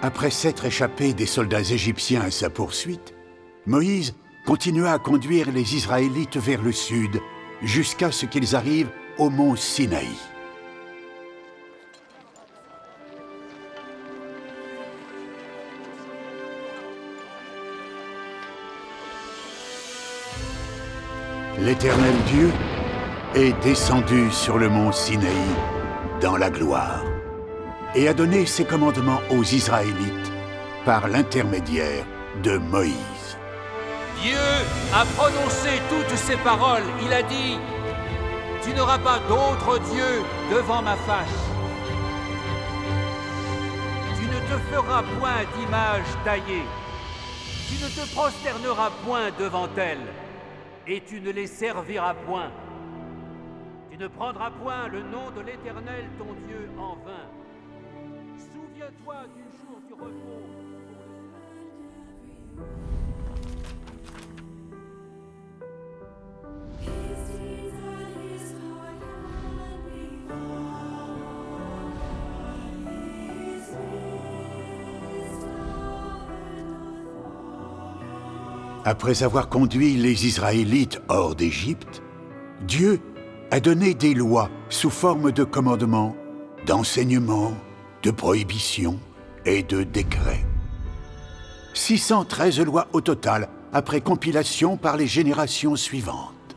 Après s'être échappé des soldats égyptiens à sa poursuite, Moïse continua à conduire les Israélites vers le sud, jusqu'à ce qu'ils arrivent au mont Sinaï. L'Éternel Dieu est descendu sur le mont Sinaï dans la gloire et a donné ses commandements aux Israélites par l'intermédiaire de Moïse. Dieu a prononcé toutes ces paroles. Il a dit: « Tu n'auras pas d'autre Dieu devant ma face. Tu ne te feras point d'image taillée. Tu ne te prosterneras point devant elles, et tu ne les serviras point. Tu ne prendras point le nom de l'Éternel ton Dieu en vain. Souviens-toi du jour du repos. » Après avoir conduit les Israélites hors d'Égypte, Dieu a donné des lois sous forme de commandements, d'enseignements, de prohibitions et de décrets. 613 lois au total, après compilation par les générations suivantes.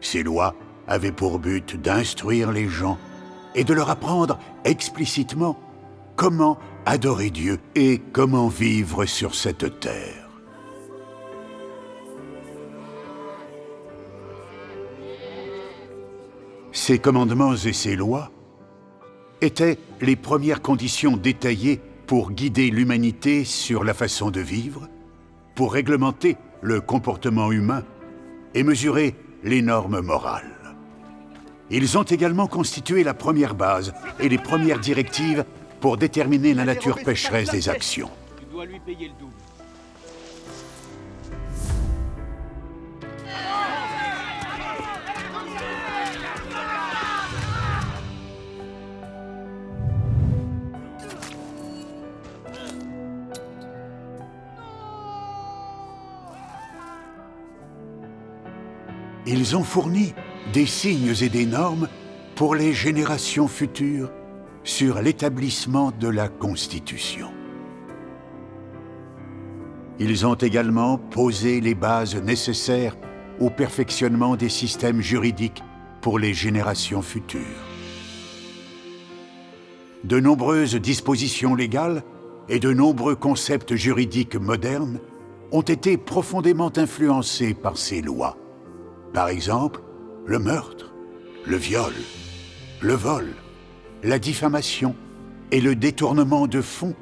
Ces lois avaient pour but d'instruire les gens et de leur apprendre explicitement comment adorer Dieu et comment vivre sur cette terre. Ces commandements et ces lois étaient les premières conditions détaillées pour guider l'humanité sur la façon de vivre, pour réglementer le comportement humain et mesurer les normes morales. Ils ont également constitué la première base et les premières directives pour déterminer la nature pécheresse des actions. Tu dois lui payer le double. Ils ont fourni des signes et des normes pour les générations futures sur l'établissement de la Constitution. Ils ont également posé les bases nécessaires au perfectionnement des systèmes juridiques pour les générations futures. De nombreuses dispositions légales et de nombreux concepts juridiques modernes ont été profondément influencés par ces lois. Par exemple, le meurtre, le viol, le vol, la diffamation et le détournement de fonds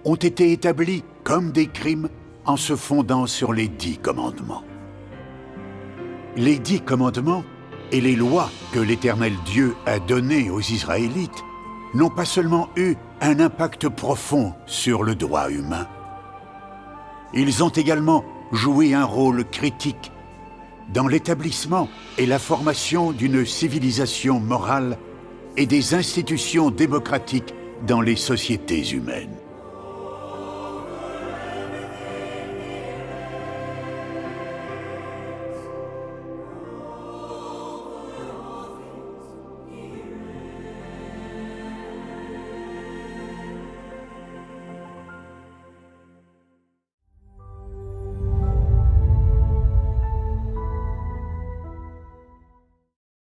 ont été établis comme des crimes en se fondant sur les 10 commandements. Les 10 commandements et les lois que l'Éternel Dieu a données aux Israélites n'ont pas seulement eu un impact profond sur le droit humain. Ils ont également joué un rôle critique dans l'établissement et la formation d'une civilisation morale et des institutions démocratiques dans les sociétés humaines.